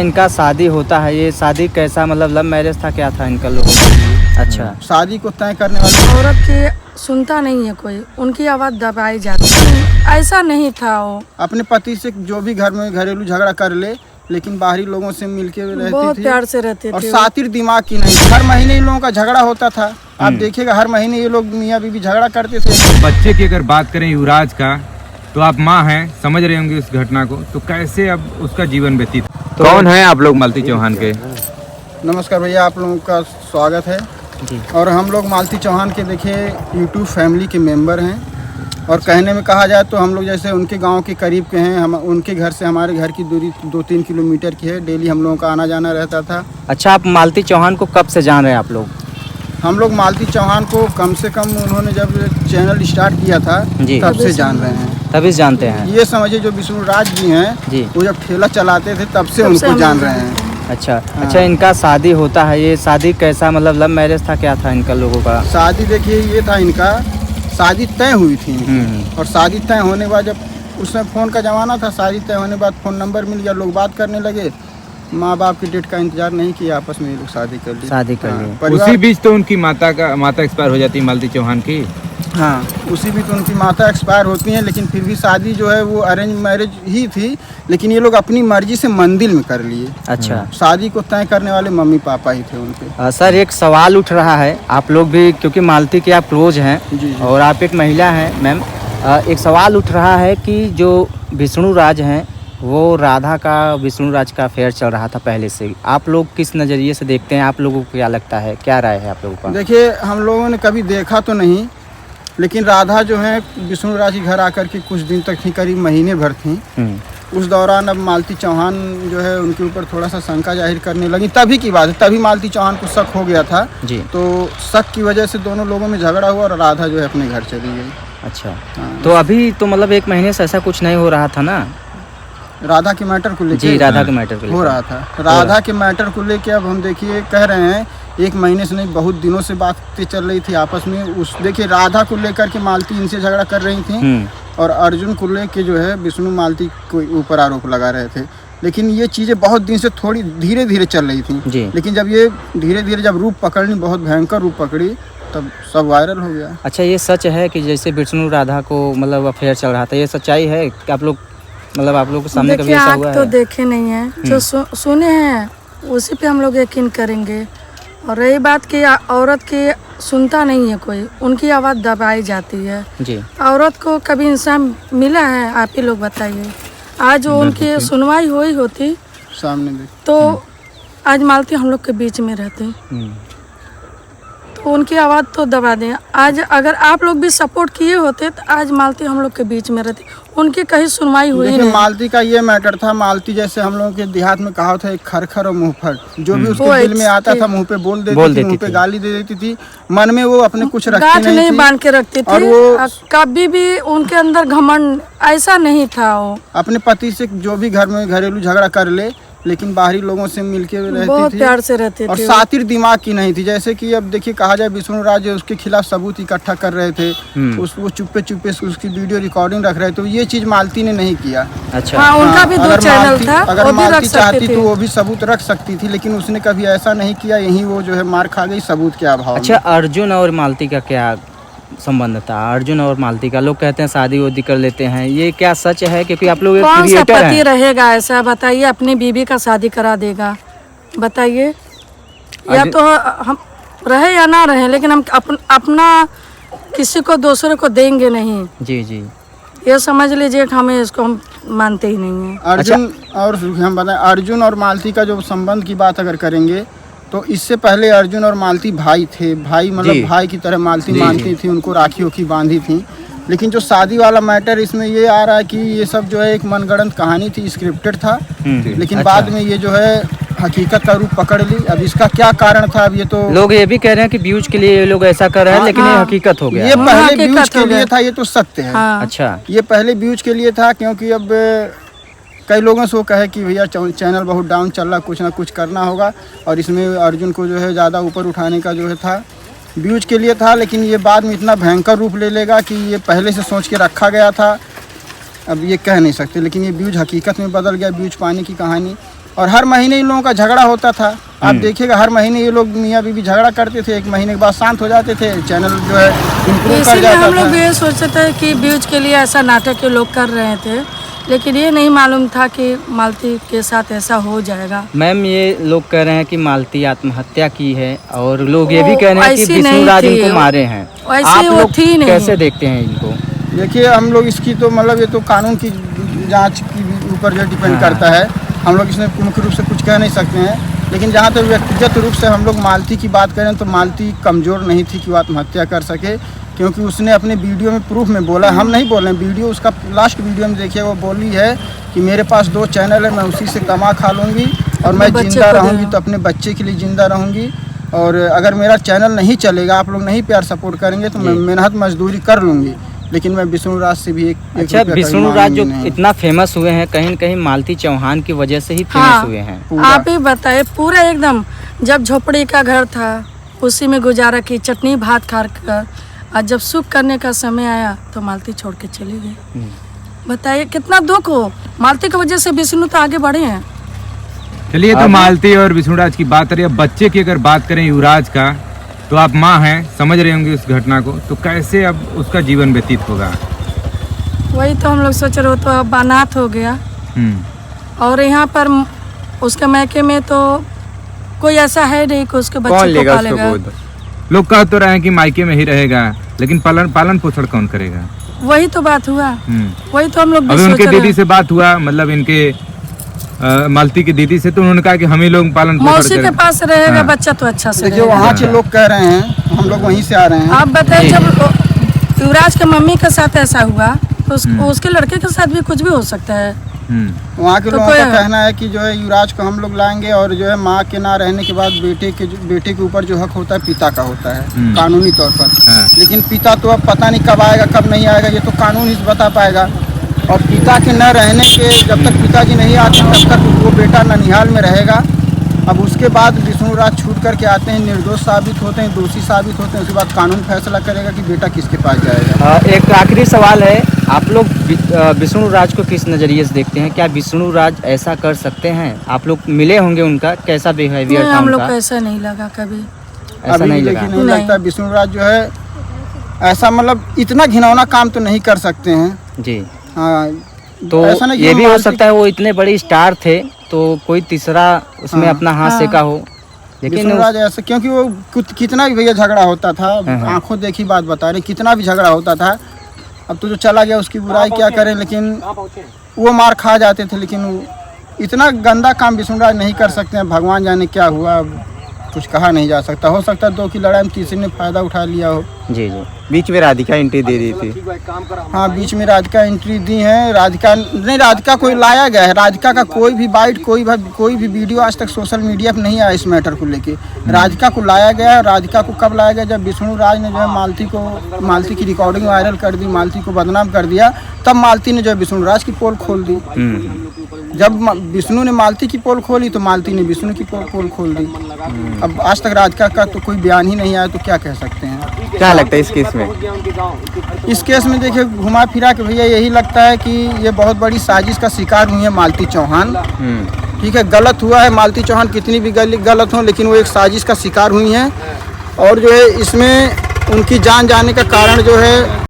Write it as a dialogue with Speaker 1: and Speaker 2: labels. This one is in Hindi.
Speaker 1: इनका शादी होता है, ये शादी कैसा मतलब लव मैरिज था, क्या था इनका लोगों का? अच्छा,
Speaker 2: शादी को तय करने वाली
Speaker 3: औरत की सुनता नहीं है कोई, उनकी आवाज़ दबाई जाती है। ऐसा नहीं था वो,
Speaker 2: अपने पति से जो भी घर में घरेलू झगड़ा कर ले, लेकिन बाहरी लोगों से मिलके रहती
Speaker 3: बहुत
Speaker 2: थी
Speaker 3: प्यार से रहते
Speaker 2: और
Speaker 3: थे।
Speaker 2: सातिर दिमाग की नहीं। हर महीने इन लोगों का झगड़ा होता था। आप देखिएगा हर महीने ये लोग मियाँ बीवी झगड़ा करते थे।
Speaker 4: बच्चे की अगर बात करें युवराज का, तो आप माँ हैं, समझ रहे होंगे उस घटना को, तो कैसे अब उसका जीवन व्यतीत। तो कौन है आप लोग मालती चौहान के?
Speaker 2: नमस्कार भैया, आप लोगों का स्वागत है
Speaker 1: जी।
Speaker 2: और हम लोग मालती चौहान के देखिए यूट्यूब फैमिली के मेंबर हैं। और कहने में कहा जाए तो हम लोग जैसे उनके गांव के करीब के हैं। हम उनके घर से हमारे घर की दूरी 2-3 किलोमीटर की है। डेली हम लोगों का आना जाना रहता था।
Speaker 1: अच्छा, आप मालती चौहान को कब से जान रहे हैं आप लोग?
Speaker 2: हम लोग मालती चौहान को कम से कम उन्होंने जब चैनल स्टार्ट किया था
Speaker 1: जी।
Speaker 2: तब से जान रहे हैं।
Speaker 1: तभी से जानते हैं।
Speaker 2: ये समझिए जो विष्णु राज जी हैं
Speaker 1: जी।
Speaker 2: वो जब ठेला चलाते थे तब से उनको जान रहे हैं।
Speaker 1: अच्छा
Speaker 2: हाँ।
Speaker 1: अच्छा, इनका शादी होता है, ये शादी कैसा मतलब लव मैरिज था, क्या था इनका लोगों का?
Speaker 2: शादी देखिए ये था, इनका शादी तय हुई थी और शादी तय होने के बाद जब उसमें फ़ोन का ज़माना था, शादी तय होने के बाद फ़ोन नंबर मिल गया, लोग बात करने लगे। माँ बाप की डेट का इंतजार नहीं किया, आपस में ये लोग शादी कर ली।
Speaker 1: शादी कर ली।
Speaker 4: उसी बीच तो उनकी माता एक्सपायर हो जाती है, मालती चौहान की।
Speaker 2: हाँ, उसी बीच उनकी माता एक्सपायर होती हैं, लेकिन फिर भी शादी जो है वो अरेंज मैरिज ही थी, लेकिन ये लोग अपनी मर्जी से मंदिर में कर लिए।
Speaker 1: अच्छा
Speaker 2: शादी को तय करने वाले मम्मी पापा ही थे उनके।
Speaker 1: सर, एक सवाल उठ रहा है, आप लोग भी क्योंकि मालती के आप क्लोज हैं
Speaker 2: जी।
Speaker 1: और आप एक महिला हैं मैम, एक सवाल उठ रहा है कि जो विष्णु राज हैं वो राधा का विष्णु राज का अफेयर चल रहा था पहले से ही। आप लोग किस नज़रिए से देखते हैं? आप लोगों को क्या लगता है, क्या राय है आप लोगों का?
Speaker 2: देखिए हम लोगों ने कभी देखा तो नहीं, लेकिन राधा जो है विष्णु राज के घर आकर के कुछ दिन तक थी, करीब महीने भर थी। उस दौरान अब मालती चौहान जो है उनके ऊपर थोड़ा सा शंका जाहिर करने लगी। तभी की बात है, तभी मालती चौहान को शक हो गया था
Speaker 1: जी।
Speaker 2: तो शक की वजह से दोनों लोगों में झगड़ा हुआ और राधा जो है अपने घर चली गई।
Speaker 1: अच्छा,
Speaker 2: हाँ।
Speaker 1: तो अभी तो मतलब एक महीने से ऐसा कुछ नहीं हो रहा था ना?
Speaker 2: राधा के मैटर को लेके
Speaker 1: जी, राधा के मैटर को
Speaker 2: हो
Speaker 1: लेकर।
Speaker 2: रहा था। राधा के मैटर को लेके अब हम देखिए कह रहे हैं, एक महीने से नहीं बहुत दिनों से बातें चल रही थी आपस में। उस देखिए राधा को लेकर के मालती इनसे झगड़ा कर रही थी और अर्जुन को लेके जो है विष्णु मालती को ऊपर आरोप लगा रहे थे। लेकिन ये चीज़ें बहुत दिन से थोड़ी धीरे धीरे चल रही थी
Speaker 1: जी।
Speaker 2: लेकिन जब ये धीरे धीरे जब रूप पकड़नी, बहुत भयंकर रूप पकड़ी, तब सब वायरल हो गया।
Speaker 1: अच्छा, ये सच है कि जैसे विष्णु राधा को मतलब अफेयर चल रहा था, ये सच्चाई है कि आप लोग मतलब आप लोग के सामने कभी
Speaker 3: देखिए
Speaker 1: ऐसा
Speaker 3: आप
Speaker 1: हुआ
Speaker 3: तो
Speaker 1: है?
Speaker 3: देखे नहीं है, जो सुने हैं उसी पे हम लोग यकीन करेंगे। और रही बात कि औरत की सुनता नहीं है कोई, उनकी आवाज़ दबाई जाती है।
Speaker 1: जी।
Speaker 3: औरत को कभी इंसान मिला है? आप ही लोग बताइए। आज वो उनकी सुनवाई हुई होती
Speaker 2: सामने देख
Speaker 3: तो आज मालती हम लोग के बीच में रहती, तो उनकी आवाज़ तो दबा दें। आज अगर आप लोग भी सपोर्ट किए होते तो आज मालती हम लोग के बीच में रहती, उनकी कहीं सुनवाई हुई
Speaker 2: देखिए
Speaker 3: नहीं।
Speaker 2: मालती का ये मैटर था। मालती जैसे हम लोगों के देहात में कहा था, एक खरखर और मुंहफट, जो भी
Speaker 3: वो
Speaker 2: उसके दिल में आता
Speaker 3: एक-
Speaker 2: था मुंह पे बोल देती थी, मुंह पे गाली दे देती थी, मन में वो अपने कुछ
Speaker 3: गांठ
Speaker 2: रखती
Speaker 3: नहीं
Speaker 2: थी।
Speaker 3: बांध के रखती
Speaker 2: और
Speaker 3: थी
Speaker 2: वो
Speaker 3: कभी भी उनके अंदर घमंड ऐसा नहीं था। वो
Speaker 2: अपने पति से जो भी घर में घरेलू झगड़ा कर ले, लेकिन बाहरी लोगों से मिलके रहती
Speaker 3: बहुत
Speaker 2: थी
Speaker 3: प्यार से रहते
Speaker 2: और
Speaker 3: थे।
Speaker 2: सातिर दिमाग की नहीं थी। जैसे कि अब देखिए कहा जाए विष्णु राज उसके खिलाफ सबूत इकट्ठा कर रहे थे, वो चुप्पे चुप्पे से उसकी वीडियो रिकॉर्डिंग रख रहे थे। तो ये चीज़ मालती ने नहीं किया।
Speaker 1: अच्छा।
Speaker 3: हाँ, उनका भी दो
Speaker 2: अगर
Speaker 3: चैनल
Speaker 2: मालती-
Speaker 3: था,
Speaker 2: अगर
Speaker 3: वो भी रख
Speaker 2: मालती
Speaker 3: सकते
Speaker 2: चाहती
Speaker 3: थे।
Speaker 2: तो वो भी सबूत रख सकती थी, लेकिन उसने कभी ऐसा नहीं किया। यही वो जो है मार खा गई सबूत के अभाव में।
Speaker 1: अच्छा, अर्जुन और मालती का क्या संबंध था? अर्जुन और मालती का लोग कहते हैं शादी वादी कर लेते हैं, ये क्या सच है? क्योंकि आप लोग एक
Speaker 3: कौन सा
Speaker 1: क्रिएटर
Speaker 3: पति
Speaker 1: हैं।
Speaker 3: रहेगा ऐसा? बताइए, अपनी बीवी का शादी करा देगा? बताइए। या
Speaker 1: अभी-
Speaker 3: तो हम रहे या ना रहे, लेकिन हम अपना किसी को दूसरे को देंगे नहीं।
Speaker 1: जी जी।
Speaker 3: ये समझ लीजिए कि हमें इसको हम मानते ही नहीं हैं।
Speaker 2: अर्जुन और हम बताएं, अर्जुन और मालती का जो संबंध की बात अगर करेंगे तो इससे पहले अर्जुन और मालती भाई थे। भाई
Speaker 1: जी।
Speaker 2: मतलब भाई की तरह मालती
Speaker 1: जी,
Speaker 2: मानती थी, उनको राखी ओखी बांधी थी। लेकिन जो शादी वाला मैटर इसमें ये आ रहा है कि ये सब जो है एक मनगढ़ंत कहानी थी, स्क्रिप्टेड था। लेकिन
Speaker 1: अच्छा।
Speaker 2: बाद में ये जो है हकीकत का रूप पकड़ ली। अब इसका क्या कारण था, अब ये तो
Speaker 1: लोग ये भी कह रहे हैं कि व्यूज के लिए ये लोग ऐसा कर रहे हैं,
Speaker 2: हाँ,
Speaker 1: लेकिन ये
Speaker 3: हाँ।
Speaker 1: हकीकत हो गया।
Speaker 2: ये पहले
Speaker 3: हकीकत
Speaker 2: व्यूज के
Speaker 3: हो
Speaker 2: लिए
Speaker 3: गया।
Speaker 2: था, ये तो सत्य है।
Speaker 3: हाँ।
Speaker 1: अच्छा।
Speaker 2: ये पहले व्यूज के लिए था, क्योंकि अब कई लोगों से वो कहे कि भैया चैनल बहुत डाउन चल रहा, कुछ ना कुछ करना होगा, और इसमें अर्जुन को जो है ज़्यादा ऊपर उठाने का जो है था, व्यूज के लिए था। लेकिन ये बाद में इतना भयंकर रूप ले लेगा कि ये पहले से सोच के रखा गया था, अब ये कह नहीं सकते। लेकिन ये व्यूज हकीकत में बदल गया, व्यूज पाने की कहानी। और हर महीने इन लोगों का झगड़ा होता था। आप देखिएगा हर महीने ये लोग मियाँ बीवी झगड़ा करते थे, 1 महीने के बाद शांत हो जाते थे, चैनल जो है इम्प्रूव कर
Speaker 3: इसीलिए
Speaker 2: जाता
Speaker 3: हम लोग
Speaker 2: था।
Speaker 3: भी ये सोचते थे कि व्यूज के लिए ऐसा नाटक ये लोग कर रहे थे, लेकिन ये नहीं मालूम था कि मालती के साथ ऐसा हो जाएगा।
Speaker 1: मैम ये लोग कह रहे हैं कि मालती आत्महत्या की है और लोग ये भी
Speaker 3: वो
Speaker 1: कह रहे हैं कि
Speaker 3: ऐसी
Speaker 1: विष्णु
Speaker 3: नहीं
Speaker 1: राज
Speaker 3: थी,
Speaker 1: इनको मारे हैं।
Speaker 3: ऐसी
Speaker 1: आप
Speaker 3: वो
Speaker 1: लोग
Speaker 3: थी नहीं।
Speaker 1: कैसे देखते हैं इनको?
Speaker 2: देखिए हम लोग इसकी तो मतलब ये तो कानून की जांच की ऊपर जो डिपेंड करता है, हम लोग इसमें मुख्य रूप से कुछ कह नहीं सकते हैं। लेकिन जहाँ तक व्यक्तिगत रूप से हम लोग मालती की बात करें तो मालती कमज़ोर नहीं थी कि वो आत्महत्या कर सके, क्योंकि उसने अपने वीडियो में प्रूफ में बोला, हम नहीं बोल रहे हैं, वीडियो उसका लास्ट वीडियो में देखिए वो बोली है कि मेरे पास 2 चैनल है, मैं उसी से कमा खा लूँगी और मैं
Speaker 3: बच्चे
Speaker 2: जिंदा
Speaker 3: को
Speaker 2: रहूँगी
Speaker 3: दे-
Speaker 2: तो अपने बच्चे के लिए जिंदा रहूँगी। और अगर मेरा चैनल नहीं चलेगा, आप लोग नहीं प्यार सपोर्ट करेंगे तो मैं मेहनत मजदूरी कर लूँगी, लेकिन मैं विष्णु राज से भी एक
Speaker 1: अच्छा,
Speaker 2: रुपया कभी
Speaker 1: विष्णु राज जो
Speaker 2: मांगूंगी नहीं।
Speaker 1: इतना फेमस हुए हैं, कहीं न कहीं मालती चौहान की वजह से ही फेमस
Speaker 3: हाँ।
Speaker 1: हुए हैं।
Speaker 2: पूरा।
Speaker 3: आप ही बताए, पूरा एकदम जब झोपड़ी का घर था उसी में गुजारा की, चटनी भात खा कर, और जब सुख करने का समय आया तो मालती छोड़ के चली गई। बताइए कितना दुख हो, मालती की वजह से विष्णु तो आगे बढ़े हैं।
Speaker 4: चलिए, तो मालती और विष्णुराज की बात करें। अब बच्चे की अगर बात करें युवराज का, तो आप माँ हैं, समझ रहे होंगे उस घटना को, तो कैसे अब उसका जीवन व्यतीत होगा?
Speaker 3: वही तो हम लोग सोच रहे हो, तो अब अनाथ हो गया और यहाँ पर उसके मैके में तो कोई ऐसा है नहीं कि उसके बच्चे को पालेगा।
Speaker 4: लोग कह तो रहे हैं कि मायके में ही रहेगा, लेकिन पालन पोषण कौन करेगा?
Speaker 3: वही तो बात हुआ, वही तो हम लोग भी
Speaker 4: अभी
Speaker 3: सोच
Speaker 4: उनके
Speaker 3: रहे
Speaker 4: दीदी
Speaker 3: हैं।
Speaker 4: से बात हुआ, मतलब इनके मालती की दीदी से, तो उन्होंने कहा कि हम ही लोग पालन पोषण
Speaker 3: मौसी के
Speaker 4: करेंगे।
Speaker 3: पास रहेगा
Speaker 4: हाँ।
Speaker 3: बच्चा तो अच्छा से
Speaker 2: देखिए
Speaker 3: रहेगा।
Speaker 2: वहाँ के लोग कह रहे हैं, हम लोग वहीं से आ रहे हैं।
Speaker 3: आप बताइए, जब युवराज के मम्मी के साथ ऐसा हुआ तो उसके लड़के के साथ भी कुछ भी हो सकता है।
Speaker 2: वहाँ के
Speaker 3: तो
Speaker 2: लोगों
Speaker 3: कोई-
Speaker 2: का कहना है कि जो है युवराज को हम लोग लाएंगे और जो है माँ के ना रहने के बाद बेटे के ऊपर जो हक होता है पिता का होता है कानूनी तौर पर।
Speaker 4: हाँ।
Speaker 2: लेकिन पिता तो अब पता नहीं कब आएगा कब नहीं आएगा, ये तो कानून ही बता पाएगा। और पिता के न रहने के जब तक पिताजी नहीं आते तब तक वो बेटा ननिहाल में रहेगा। अब उसके बाद विष्णु राज छूट करके आते हैं, निर्दोष साबित होते हैं, दोषी साबित होते हैं, उसके बाद कानून फैसला करेगा कि बेटा किसके पास जाएगा।
Speaker 1: एक आखिरी सवाल है, आप लोग विष्णु राज को किस नज़रिए से देखते हैं? क्या विष्णु राज ऐसा कर सकते हैं? आप लोग मिले होंगे, उनका कैसा बिहेवियर
Speaker 3: नहीं,
Speaker 1: था
Speaker 3: हम लोग को
Speaker 1: उनका?
Speaker 3: ऐसा नहीं लगा कभी।
Speaker 1: ऐसा
Speaker 2: अभी
Speaker 1: नहीं
Speaker 2: देखिए
Speaker 1: लगा।
Speaker 2: नहीं
Speaker 3: नहीं।
Speaker 2: लगता विष्णु राज जो है ऐसा मतलब इतना घिनौना काम तो नहीं कर सकते हैं।
Speaker 1: जी,
Speaker 2: हाँ,
Speaker 1: तो
Speaker 2: ऐसा नहीं कि
Speaker 1: ये भी हो
Speaker 2: मानसिक-
Speaker 1: सकता है वो इतने बड़े स्टार थे तो कोई तीसरा उसमें
Speaker 2: हाँ।
Speaker 1: अपना हाथ
Speaker 3: हाँ।
Speaker 1: सेका हो, लेकिन
Speaker 2: विष्णु राज ऐसा, क्योंकि वो कितना भी भैया झगड़ा होता था,
Speaker 1: हाँ।
Speaker 2: आंखों देखी बात बता रहे, कितना भी झगड़ा होता था। अब तो जो चला गया उसकी बुराई क्या करें, लेकिन वो मार खा जाते थे, लेकिन इतना गंदा काम विष्णु राज नहीं कर सकते हैं। भगवान जाने क्या हुआ, अब कुछ कहा नहीं जा सकता। हो सकता है 2 की लड़ाई में तीसरे ने फायदा उठा लिया हो।
Speaker 1: जी जी।
Speaker 5: बीच में राधिका एंट्री दे रही थी।
Speaker 2: हाँ, बीच में राधिका एंट्री दी है। राधिका कोई लाया गया है, राधिका का कोई भी बाइट कोई भी वीडियो आज तक सोशल मीडिया पर नहीं आया इस मैटर को लेके। राधिका को लाया गया है। राधिका को कब लाया गया? जब विष्णु राज ने जो है मालती की रिकॉर्डिंग वायरल कर दी, मालती को बदनाम कर दिया, तब मालती ने जो है विष्णु राज की पोल खोल दी। जब विष्णु ने मालती की पोल खोली तो मालती ने विष्णु की पोल खोल दी। अब आज तक राधिका का तो कोई बयान ही नहीं आया, तो क्या कह सकते हैं।
Speaker 5: क्या लगता है इस केस में?
Speaker 2: इस केस में देखिए घुमा फिरा के भैया यही लगता है कि ये बहुत बड़ी साजिश का शिकार हुई है मालती चौहान। ठीक है, गलत हुआ है, मालती चौहान कितनी भी गलत हो, लेकिन वो एक साजिश का शिकार हुई हैं। और जो है इसमें उनकी जान जाने का कारण जो है